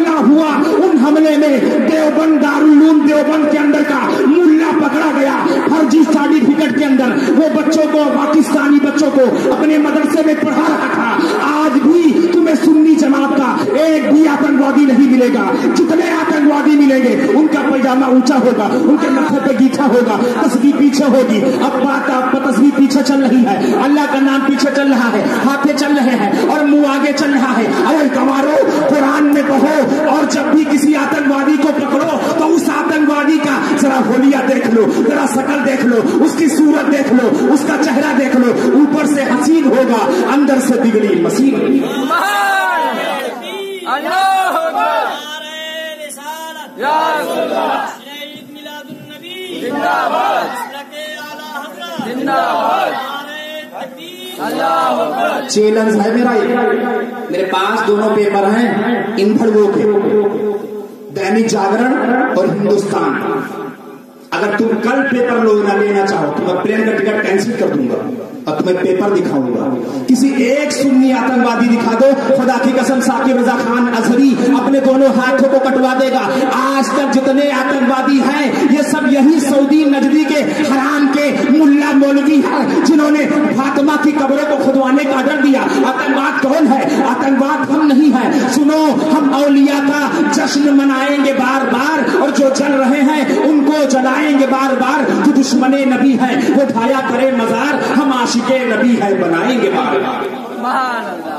हमला हुआ, उन हमले में देवबंद दारुल देवबंद के अंदर का मुल्ला पकड़ा गया फर्जी सर्टिफिकेट के अंदर। वो बच्चों को, पाकिस्तानी बच्चों को अपने मदरसे में पढ़ा रहा था। आज भी तुम्हें सुन्नी जमात का एक भी आतंकवादी नहीं मिलेगा। जितने आतंकवादी मिलेंगे उनका पैजामा ऊंचा होगा, उनके माथे पे गीठा होगा, तस्बीह पीछे होगी। अब बात आप तस्बीह पीछे चल रही है, अल्लाह का नाम पीछे चल रहा है, हाथे चल रहे हैं और मुंह आगे चल रहा है। अरे गवारो, कुरान में कहो और जब भी किसी आतंकवादी को पकड़ो तो उस आतंकवादी का जरा होलिया देख लो, जरा शकल देख लो, उसकी सूरत देख लो, उसका चेहरा देख लो। ऊपर से हसीन होगा, अंदर से बिगड़ी मसीन। चैलेंज है मेरा, मेरे पास दोनों पेपर हैं इन भड़वों के, दैनिक जागरण और हिंदुस्तान। अगर तुम कल पेपर लेना चाहो तो मैं प्लेन का टिकट कैंसिल कर दूंगा और तुम्हें पेपर दिखाऊंगा। किसी एक सुन्नी आतंकवादी दिखा दो, खुदा की कसम साकिब रजा खान अजहरी अपने दोनों हाथों को कटवा देगा। आज तक जितने आतंकवादी हैं ये सब यही सऊदी नजदी के हराम के मुल्ला मौलवी हैं जिन्होंने फातिमा की कब्रों को खुदवाने का ऑर्डर दिया। आतंकवाद कौन है? आतंकवाद हम नहीं है। सुनो, हम औलिया का जश्न मनाएंगे बार बार, और जो जल रहे हैं उनको जलाएंगे बार बार। जो दुश्मने नबी है वो ढाया करे मजार, हम आशिके नबी है बनाएंगे बार बार।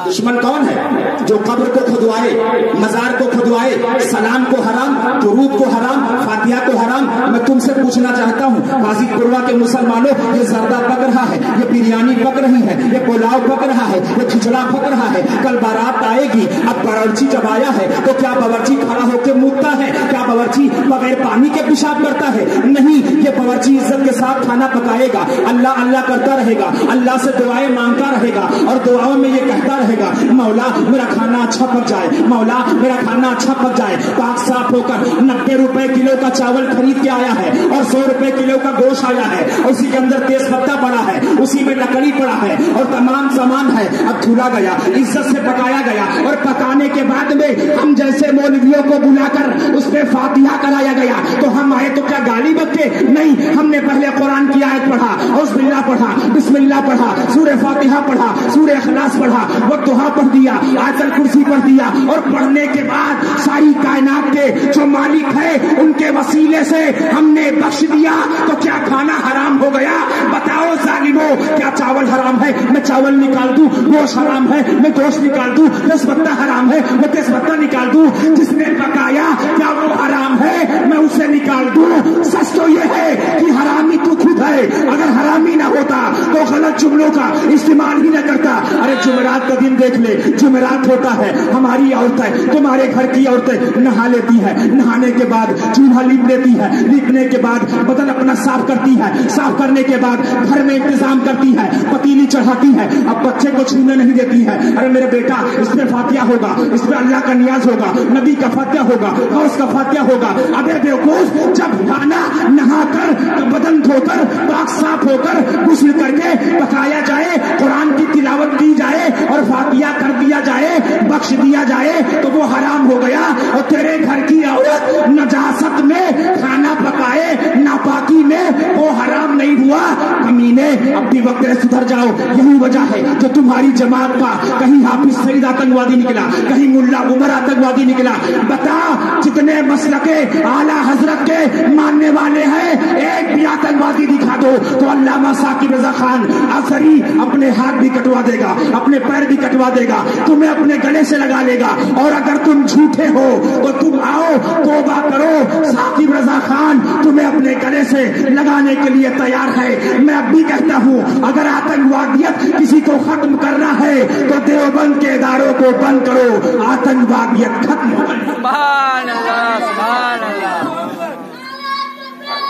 दुश्मन कौन है? जो कब्र को खुदवाए, मजार को खुदवाए, सलाम को हराम, दुरूद को हराम, फातिहा को हराम। मैं तुमसे पूछना चाहता हूँ, काजी कुर्वा के मुसलमानों, ये जर्दा पक रहा है, ये बिरयानी पक रही है, ये पुलाव पक रहा है, ये खिचड़ा पक रहा है। कल बारात आएगी, अब बावर्ची जब आया है तो क्या बावर्ची खड़ा होकर मूतता है? क्या बावर्ची बगैर पानी के पेशाब करता है? नहीं, ये बावर्ची इज्जत के साथ खाना पकाएगा, अल्लाह अल्लाह करता रहेगा, अल्लाह से दुआएं मांगता रहेगा और दुआओं में ये कहता रहेगा, मौला मेरा खाना अच्छा पक जाए, मौला मेरा खाना अच्छा पक जाए। पाक साफ होकर 90 रुपए किलो का चावल खरीद के आया है और 100 रुपए किलो का गोश्त आया है, उसी के अंदर तेज पत्ता पड़ा है, उसी में लकड़ी पड़ा है और तमाम सामान है। अब धुला गया, इज्जत से पकाया गया और पकाने के बाद में हम जैसे मौलवियों को बुलाकर उस पर फातिहा कराया गया तो हम आए तो क्या गाली बकते? नहीं, हमने पहले कुरान की आयत पढ़ा, औज़ुबिल्लाह पढ़ा, बिस्मिल्लाह पढ़ा, सूरह फातिहा पढ़ा, सूरह इखलास पढ़ा, वो दुआ पढ़ दिया, आयतुल कुर्सी पढ़ दिया और पढ़ने के बाद सारी कायनात के जो मालिक है उनके वसीले से हमने बख्श दिया। तो क्या खाना हराम हो गया? बताओ जालिमो, क्या चावल हराम है? मैं चावल निकाल दूं। गोश्त हराम है, मैं गोश्त निकाल दूं। तेजपत्ता हराम है, मैं तेजपत्ता निकाल दूं। जिसने पकाया क्या वो हराम है? मैं उसे निकाल दूं। सच तो ये है कि हरामी तू खुद है। अगर हरामी ना होता तो गलत जुमलों का इस्तेमाल ही न करता। अरे जुमेरात का दिन देख ले, जुमेरात होता है, हमारी औरतें, तुम्हारे घर की औरतें नहा लेती है, नहाने के बाद चूल्हा लीप लेती है, लीपने के बाद बदन अपना साफ करती है, साफ करने के बाद घर में इंतजाम करती है, पतीली चढ़ाती है, अब बच्चे को छूने नहीं देती है। अरे मेरे बेटा, इसमें फातिहा होगा, इसमें अल्लाह का नियाज होगा, नबी का फातिहा होगा, गौस का फातिहा होगा। अबे बेवकूफ, जब खाना नहाकर बदन धोकर पाक साफ होकर गुस्ल करके पकाया जाए, कुरान की तिलावत की जाए और फातिहा कर दिया जाए, बख्श दिया जाए तो वो हराम हो गया। और तेरे घर की औरत नजासत में खाना पकाए, नापाकी में, वो हराम नहीं हुआ। कमीने, अब भी वक्त है, सुधर जाओ। यही वजह है जो तुम्हारी जमात का कहीं हाफिज सईद आतंकवादी निकला, कहीं मुल्ला उमर आतंकवादी निकला। बता, जितने मसलके आला हजरत के मानने वाले हैं, एक भी आतंकवादी दिखा दो तो अल्लामा साकिब रजा खान अजहरी अपने हाथ भी कटवा देगा, अपने पैर भी कटवा देगा, तुम्हें अपने गले से लगा लेगा। और अगर तुम झूठे हो तो तुम आओ, तौबा करो, साकिब रजा खान तुम्हें अपने गले से लगाने के लिए तैयार है। मैं अब भी कहता हूं, अगर आतंकवादियत किसी को खत्म करना है तो देवबंद के इदारों को बंद करो, आतंकवादियत खत्म हो गई। सुभान अल्लाह, सुभान अल्लाह,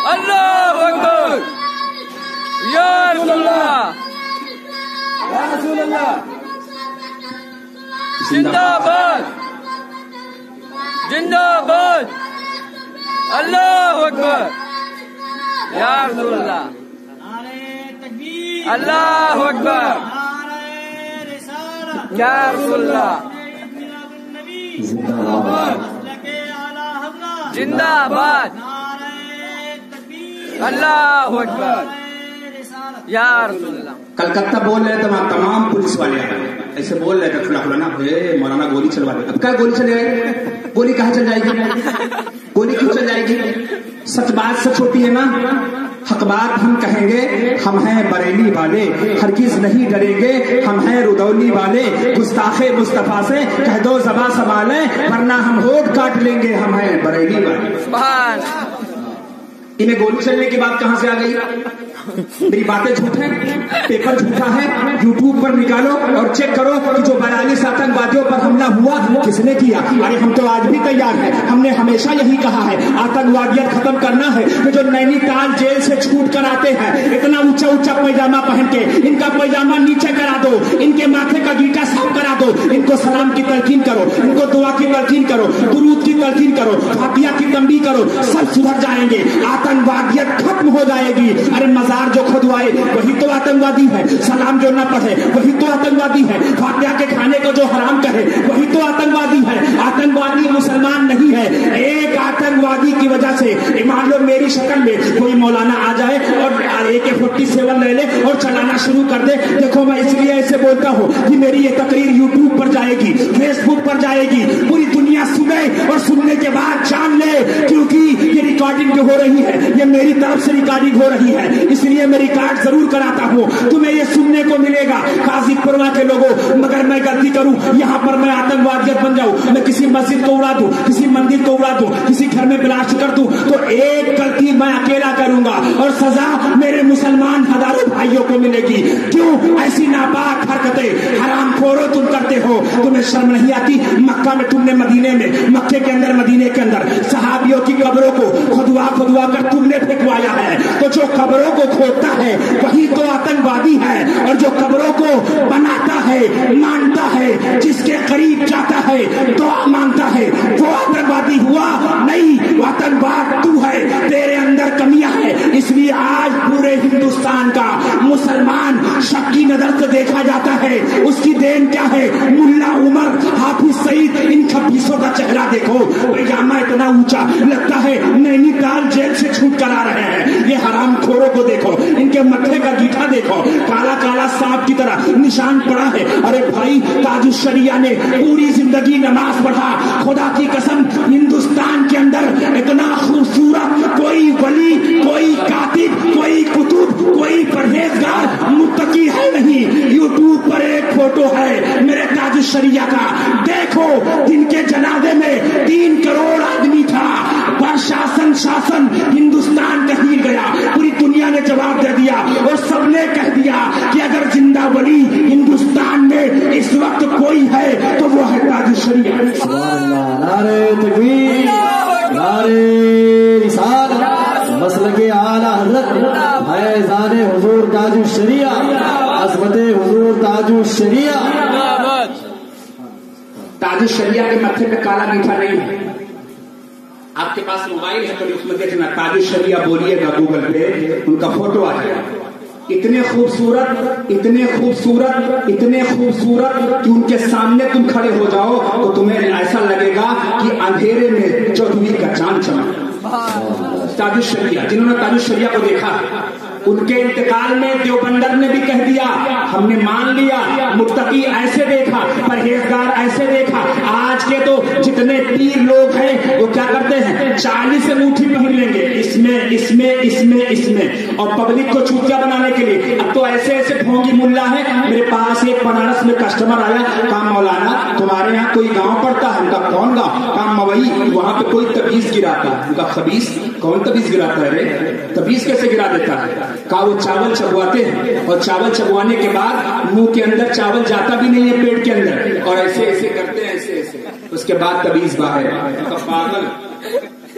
अल्लाहू अकबर, या रसूलल्लाह, या रसूलल्लाह, जिंदाबाद, जिंदाबाद, अल्लाहू अकबर, या रसूलल्लाह, अल्लाहू अकबर, या रसूलल्लाह, जिंदाबाद अल्लाह अकबर या रसूलल्लाह। कलकत्ता बोल रहे थे वहां तमाम पुलिस वाले ऐसे बोल रहे थे खुला खुला ना, मौलाना गोली चलवा दे। अब क्या गोली चले, गोली कहाँ चल जाएगी, गोली क्यों चल जाएगी? सच बात सच होती है ना, हक बात हम कहेंगे, हम हैं बरेली वाले, हरगिज नहीं डरेंगे, हम हैं रुदौली वाले, गुस्ताखे मुस्तफा से कह दो ज़बां संभाले, वरना हम होठ काट लेंगे, हम हैं बरेली वाले। इन्हें गोली चलने की बात कहां से आ गई? मेरी बातें झूठ है, पेपर झूठा है, यूट्यूब पर निकालो और चेक करो कि जो 42 आतंकवादियों पर हमला हुआ किसने किया। अरे हम तो आज भी तैयार हैं, हमने हमेशा यही कहा है आतंकवादियत खत्म करना है। तो जो नैनीताल जेल से छूट कर आते हैं इतना ऊंचा ऊंचा पैजामा पहन के, इनका पैजामा नीचे करा दो, इनके माथे का गीटा साफ करा दो, इनको सलाम की तलकीन करो, इनको दुआ की तलकीन करो, दुरूद की तलकीन करो, फातिहा की तंबीह करो, सब सुधर जाएंगे, आतंकवादियत खत्म हो जाएगी। अरे मजार जो खुदवाए वही तो आतंकवादी है, सलाम जो न पढ़े वही तो आतंकवादी है, फातिहा के खाने को जो हराम कहे वही तो आतंकवादी है। आतंकवादी मुसलमान नहीं है। एक आतंकवादी की वजह से मान लो मेरी शक्ल में कोई मौलाना आ जाए और AK-47 ले ले और चलाना शुरू कर दे। देखो मैं इसलिए ऐसे बोलता हूँ कि मेरी ये तकरीर यूट्यूब पर जाएगी, फेसबुक पर जाएगी, पूरी दुनिया सुने और सुनने के बाद जान ले, क्योंकि ये रिकॉर्डिंग जो हो रही है ये मेरी तरफ से रिकॉर्डिंग हो रही है, इसलिए मैं रिकॉर्ड जरूर कराता हूँ, तुम्हें ये सुनने को मिलेगा। काजीपुरवा के लोगों, मगर मैं गलती करूँ यहाँ पर मैं आतंकवादियत बन जाऊँ, मैं किसी मस्जिद को उड़ा दूं, किसी मंदिर को उड़ा दूं, किसी घर में ब्लास्ट कर दूं, तो एक गलती मैं अकेला करूंगा और सजा मेरे मुसलमान हजारों भाइयों को मिलेगी। क्यों ऐसी नापाक हरकतें हरामखोरों तुम करते हो? तुम्हें शर्म नहीं आती? मक्का में तुमने, मदीने में, मक्के के अंदर, मदीने के अंदर सहाबियों की कब्रों को खुदवा खुदवा कर तुमने फेंकवाया है। तो जो कब्रों को खोदता है वही तो आतंकवादी है, और जो कब्रों को बनाता है, मानता है, जिसके करीब जाता है, दुआ मांगता है, वो आतंकवादी हुआ नहीं। आतंकवाद तू है, तेरे अंदर कमियां है, इसलिए आज पूरे हिंदुस्तान का मुसलमान शक की नजर से देखा जाता है। उसकी देन क्या है? मुल्ला उमर, हाफिज सईद, इन 26 का चेहरा देखो, पैजामा इतना ऊंचा, लगता है नैनीताल जेल से छूट कर आ रहे हैं। ये हरामखोरों को देखो, इनके मथे का गीठा देखो, काला काला सांप की तरह निशान पड़ा है। अरे भाई ताजुशरिया ने पूरी जिंदगी नमाज पढ़ा, खुदा की कसम हिंदुस्तान के अंदर इतना खूबसूरत कोई वली, कोई कातिब, कोई कुतुब, कोई परहेजगार मुत्तकी है नहीं। यूट्यूब पर एक फोटो है मेरे ताजुशरिया का, देखो जिनके जनाजे में 3 करोड़ आदमी था, शासन हिंदुस्तान का हिल गया, पूरी दुनिया ने जवाब दे दिया और सबने कह दिया कि अगर जिंदा वली हिंदुस्तान में इस वक्त कोई है तो वो है ताजुशरिया। नारे तकबीर, नारे रिसालत, मसलके आला हज़रत फैज़ाने हुजूर ताजुशरिया, अज़मते हुजूर ताजुशरिया। ताजुशरिया के मत्थे पे काला मीठा नहीं है। आपके पास मोबाइल है तो उसमें देखना, ताजुशरिया बोलिएगा गूगल पे, उनका फोटो आ जाएगा। इतने खूबसूरत, इतने खूबसूरत, इतने खूबसूरत कि उनके सामने तुम खड़े हो जाओ तो तुम्हें ऐसा लगेगा कि अंधेरे में चौदहवीं का चांद चमक। ताजुशरिया, जिन्होंने ताजुशरिया को देखा, उनके इंतकाल में देवबंदर ने भी कह दिया हमने मान लिया, मुत्तकी ऐसे देखा, परहेजगार ऐसे देखा। आज के तो जितने पीर लोग हैं वो क्या करते हैं, 40 अंगूठी पहन लेंगे, इसमें इसमें इसमें इसमें, और पब्लिक को चूतिया बनाने के लिए। अब तो ऐसे ऐसे ढोंगी मुल्ला है। मेरे पास एक बनारस में कस्टमर आया, कहा मौलाना तुम्हारे यहाँ कोई गांव पड़ता है? उनका कौन गांव? कहा मवई, वहां पे कोई तबीज गिराता है। उनका खबीज, कौन तबीज गिराता है रे? तबीज कैसे गिरा देता है? कहा वो चावल चबवाते हैं और चावल चबवाने के बाद मुंह के अंदर चावल जाता भी नहीं है पेट के अंदर, और ऐसे ऐसे करते हैं, ऐसे ऐसे, उसके बाद तबीज बाहर। पागल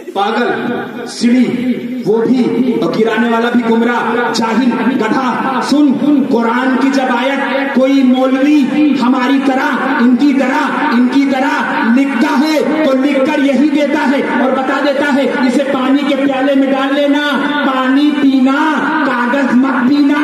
पागल, सीढ़ी वो भी, और गिराने वाला भी गुमराह, जाहिल, गधा। सुन, कुरान की जब आयत कोई मौलवी हमारी तरह, इनकी तरह लिखता है तो लिखकर यही देता है और बता देता है इसे पानी के प्याले में डाल लेना, पानी पीना, कागज मत पीना,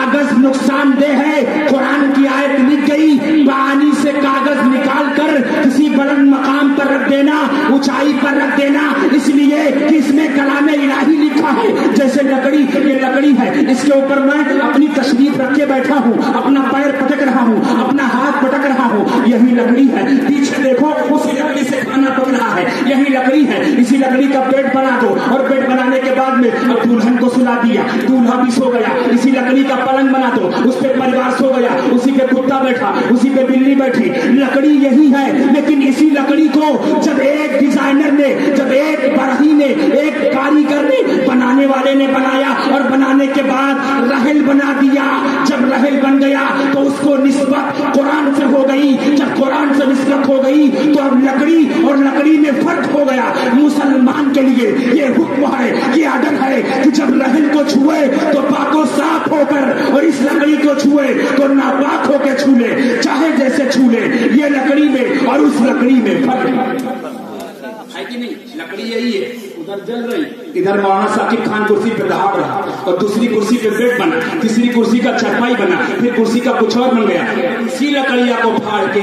कागज नुकसान दे है। कुरान की आयत लिख गई, पानी से कागज निकाल कर किसी बुलंद मकाम पर रख देना, ऊंचाई पर रख देना, इसलिए कि इसमें कलाम इलाही लिखा है। जैसे लकड़ी, ये लकड़ी है, इसके ऊपर मैं अपनी तशरीफ रख के बैठा हूँ, अपना पैर पटक रहा हूँ, अपना हाथ पटक रहा हूँ, यही लकड़ी है। पीछे देखो, उसी लकड़ी से खाना पक रहा है, यही लकड़ी है। इसी लकड़ी का बेड बना दो, और बेड बनाने के बाद में अब दुल्हन को सुला दिया, दूल्हा भी सो गया। इसी लकड़ी का पलंग बना दो, उस पर परिवार सो गया, उसी पे कुत्ता बैठा, उसी पे बिल्ली बैठी। लकड़ी यही है, लेकिन इसी लकड़ी को जब एक डिजाइनर ने, जब एक बरही ने, एक कारीगर ने, बनाने वाले ने बनाया, और बनाने के बाद रहल बना दिया। जब रहल बन गया तो उसको निस्बत कुरान से हो गई। जब कुरान से निस्बत हो गई तो अब लकड़ी और लकड़ी में फर्क हो गया। मुसलमान के लिए ये हुक्म है, ये आर्डर है कि जब रहल को छुए तो पाको साफ होकर, और इस लकड़ी को छुए तो नापाक होकर छू ले, चाहे जैसे छू ले। ये लकड़ी में और उस लकड़ी में फर्क है कि नहीं? लकड़ी यही है, उधर जल रही, इधर मौलाना साकिब खान कुर्सी पे दहाड़ रहा, और दूसरी कुर्सी पे बेड बना, तीसरी कुर्सी का चरपाई बना, फिर कुर्सी का कुछ और बन गया। इसी लकड़िया को फाड़ के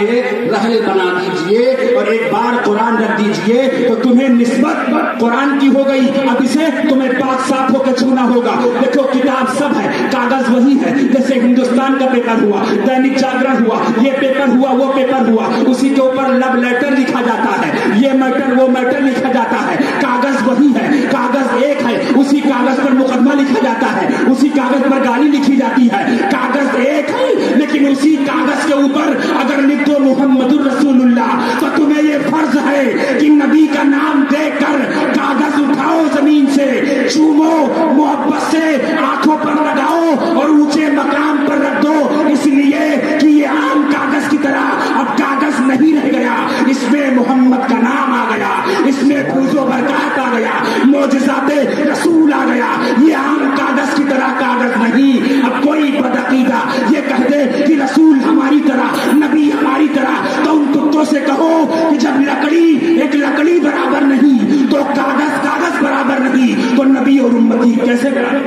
रहल बना दीजिए और एक बार कुरान रख दीजिए तो तुम्हें निस्बत कुरान की हो गई। अब इसे तुम्हें पाक साफ होकर छूना होगा। देखो किताब सब है, कागज वही है। जैसे हिंदुस्तान का पेपर हुआ, दैनिक जागरण हुआ, ये पेपर हुआ, वो पेपर हुआ, उसी के ऊपर लव लेटर लिखा जाता है, ये मैटर वो मैटर लिखा जाता है। कागज वही है, कागज एक है, उसी कागज पर मुकदमा लिखा जाता है, उसी कागज पर गाली लिखी जाती है। कागज एक है, लेकिन उसी कागज के ऊपर अगर लिख दो मुहम्मदुर रसूलुल्लाह तो तुम्हें ये फर्ज है कि नबी का नाम देकर कागज उठाओ, जमीन से चूमो, मोहब्बत से आंखों पर लगाओ और ऊंचे मकाम पर रख दो, इसलिए कि ये आम कागज की तरह अब कागज नहीं रह गया, इसमें मोहम्मद का नाम आ गया, इसमें फूजो बरकत आ गया, मोजज़ाते रसूल आ गया। ये आम कागज की तरह कागज नहीं। अब कोई बदअकीदा ये कह दे कि रसूल हमारी तरह, नबी हमारी तरह, तो उन कुत्तों से कहो कि जब लकड़ी एक लकड़ी बराबर नहीं तो कागज कागज बराबर नहीं, तो नबी और उम्मती कैसे बराबर?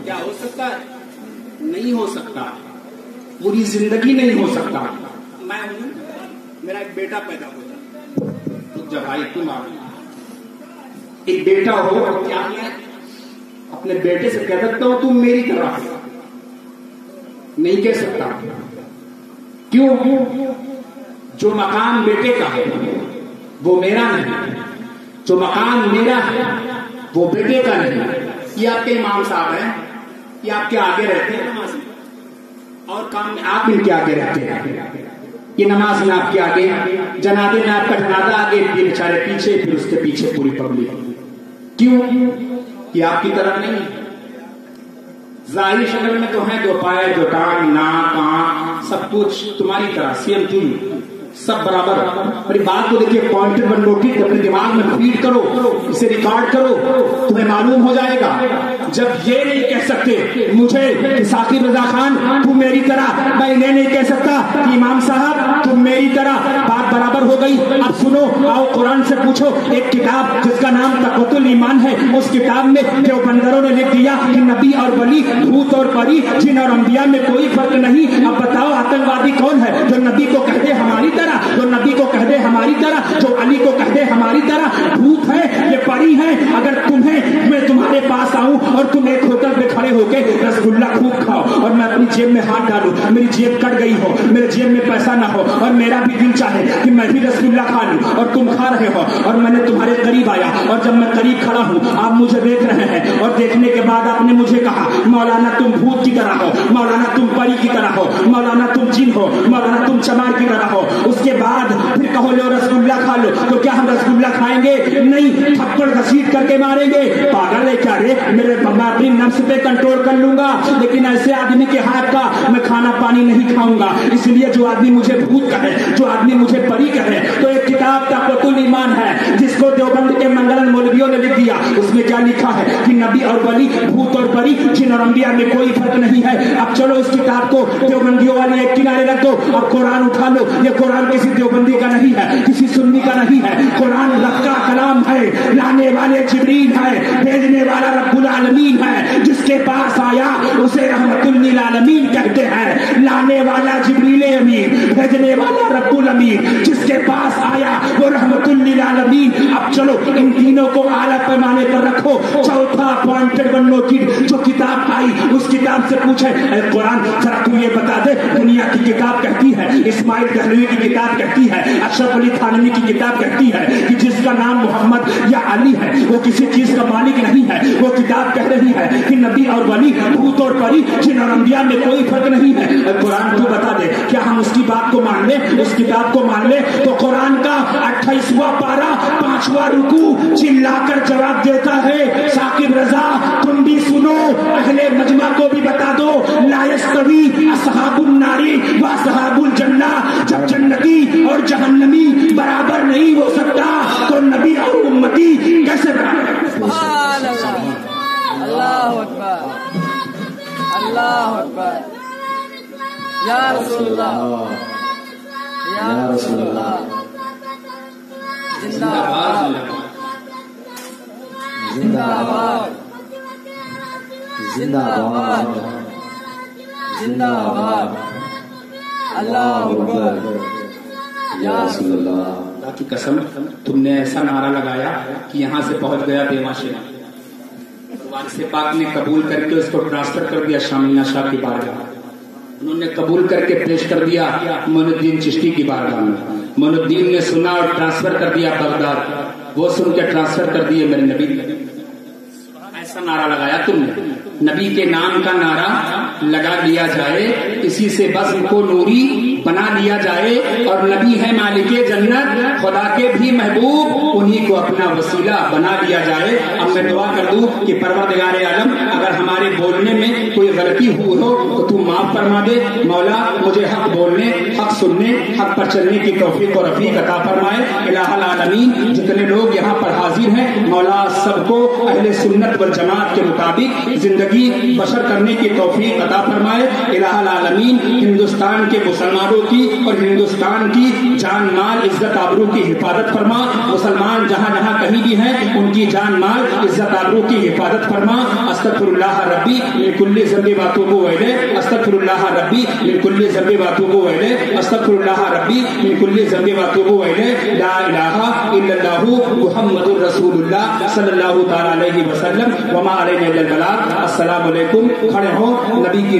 क्या हो सकता है? नहीं हो सकता, पूरी जिंदगी नहीं हो सकता। मैं हूं, मेरा एक बेटा पैदा हो जाए, जब भाई तुम एक बेटा हो, क्या मैं अपने बेटे से कह सकता हूं तुम मेरी तरह? नहीं कह सकता। क्यों? जो मकाम बेटे का है वो मेरा नहीं, जो मकाम मेरा है वो बेटे का नहीं। ये आपके इमाम साहब हैं, ये आपके आगे रहते हैं नमाज में, और काम में आप इनके आगे रहते हैं। ये नमाज में आपके आगे, जनाजे में आपका जनाजा आगे, ये बेचारे पीछे, फिर उसके पीछे पूरी पब्लिक। क्यों? ये आपकी तरह नहीं। जाहिर शक्ल में तो है, जो पाए, जो टांग, नाक, आंख, सब कुछ तुम्हारी तरह, सेम तुम, सब बराबर। मेरी बात को देखिए, पॉइंटर पर नोटिस अपने दिमाग में फीड करो, इसे रिकॉर्ड करो, तुम्हें मालूम हो जाएगा। जब ये नहीं कह सकते मुझे साकिब रजा खान तुम मेरी तरह, मैं इन्हें नहीं कह सकता कि इमाम साहब तुम मेरी तरह, बात बराबर हो गई। अब सुनो, आओ कुरान से पूछो। एक किताब जिसका नाम तक़वतुल ईमान है, उस किताब में देवबंदरों ने लिख दिया कि नबी और वली, भूत और परी, जिन और अंबिया में कोई फर्क नहीं। अब बताओ आतंकवादी कौन है? जो नबी को कह दे हमारी तरह, जो नबी को कह दे हमारी तरह, जो अली को कह दे हमारी तरह। भूत है, ये परी है। अगर तुम्हें, मैं तुम्हारे पास आऊं और तुम एक होटल पे खड़े होके रसगुल्ला खूब खाओ और मैं अपनी जेब में हाथ डालूं, मेरी जेब कट गई हो, मेरे जेब में पैसा ना हो और मेरा भी दिल चाहे कि मैं भी रसगुल्ला खा लूं और तुम खा रहे हो, और मैंने तुम्हारे करीब आया और जब मैं करीब खड़ा हूं आप मुझे देख रहे हैं, और देखने के बाद आपने मुझे कहा मौलाना तुम भूत की तरह हो, मौलाना तुम परी की तरह हो, मौलाना तुम जिन हो, मौलाना तुम चमार की तरह हो। उसके बाद फिर कहो लो रसगुल्ला खा लो, तो क्या हम रसगुल्ला खाएंगे? नहीं, थप्पड़ घसीट करके मारेंगे। पागल है क्या रे? मेरे अपनी नफ्स पे कंट्रोल कर लूंगा, लेकिन ऐसे आदमी के हाथ का मैं खाना पानी नहीं खाऊंगा। इसलिए जो आदमी मुझे भूत कहे, जो आदमी मुझे परी कहे, तो एक किताब तक़वतुल ईमान है जिसको देवबंद के मंगलन मौलवियों ने लिख दिया। उसमें क्या लिखा है कि नबी और वली, भूत और परी, जिन और अंबिया में कोई फर्क नहीं है। अब चलो इस किताब को देवबंदियों वाले एक किनारे रख दो, अब कुरान उठा लो। ये कुरान किसी देवबंदी का नहीं है, किसी सुन्नी का नहीं है। कुरान रब का कलाम है, लाने वाले जिब्रील है, भेजने वाला रब्बुल आलमीन है। जिसके पास आया उसे रहमतुल लिल आलमीन कहते हैं। लाने वाला जिब्रील अमीन, भेजने वाला रब्बुल अमीन, जिसके पास आया वो रहमतुल लिल आलमीन। अब चलो इन तीनों को आला पैमाने पर रखो। चौथा पॉइंटेड वन नोटेड, जो किताब आई उस किताब से पूछे, अरे कुरान जरा तू ये बता दे, दुनिया की किताब कहती है, इस्माइल दहलवी की किताब कहती है, अशरफ अली थानवी की किताब कहती है कि जिसका नाम मोहम्मद या अली है वो किसी चीज का मालिक नहीं है। वो किताब कह रही है कि नबी और वली, भूत और परी, जिन और अंबिया में कोई फर्क नहीं है। कुरान तू बता दे, क्या हम उसकी बात को मान ले, उस किताब को मान ले? तो कुरान का 28वां पारा 5वां रुकू चिल्लाकर जवाब देता है, साकिब रजा तुम भी सुनो, अहले मजमा को भी बता दो, ला यस्तवी असहाबुन नारी व असहाबुल जन्ना। जब जन्नती और जहन्नमी बराबर नहीं हो सकता तो नबी और उम्मती कैसे बराबर? सुभान अल्लाह, अल्लाहु अकबर, अल्लाहु अकबर, या रसूलुल्लाह, या रसूलुल्लाह, जिंदाबाद, जिंदाबाद, जिंदाबाद, जिंदाबाद, अल्लाहु अकबर, या रसूलुल्लाह। खुदा की कसम तुमने ऐसा नारा लगाया कि यहाँ से पहुंच गया बेवाशे। वारिस पाक ने कबूल करके उसको ट्रांसफर कर दिया शामिना शाह की बारगाह। उन्होंने कबूल करके पेश कर दिया मोइनुद्दीन चिश्ती की बारगाह में। मोइनुद्दीन ने सुना और ट्रांसफर कर दिया बगदाद। वो सुन के ट्रांसफर कर दिए मेरे नबी। ऐसा नारा लगाया तुमने, नबी के नाम का नारा लगा लिया जाए, इसी से बस इनको नूरी बना लिया जाए, और नबी है मालिके जन्नत, खुदा के भी महबूब, उन्हीं को अपना वसीला बना लिया जाए। अब मैं दुआ कर दूं कि परवरदिगार आलम, अगर हमारे बोलने में कोई गलती हुई हो तो तू माफ फरमा दे। मौला मुझे हक बोलने, हक सुनने, हक पर चलने की तौफीक और रफीक अता फरमाए। इलाहुल आलमीन, जितने लोग यहाँ पर हाजिर हैं मौला सबको अहले सुन्नत वल जमात के मुताबिक जिंदगी बशर करने की तौफीक अता फरमाए। इलाहुल आलमीन, हिंदुस्तान के मुसलमानों की और हिंदुस्तान की जान माल इज्जत आबरू की हिफाजत फरमा। मुसलमान जहाँ जहाँ कहीं भी हैं उनकी जान माल इज्जत आबरू की हिफाजत फरमा। अस्तगफिरुल्लाह रब्बी मिन कुल्ली ज़ंबि व अतूबु इलैह, अस्तगफिरुल्लाह रब्बी मिन कुल्ली ज़ंबि व अतूबु इलैह, अस्तगफिरुल्लाह रब्बी मिन कुल्ली ज़ंबि व अतूबु इलैह। ला इलाहा इल्लल्लाहु मुहम्मदुर रसूलुल्लाह सल्लल्लाहु तआला अलैहि वसल्लम व मा अलैना इल्लल बलाग। अस्सलामु अलैकुम। खड़े हो, नबी की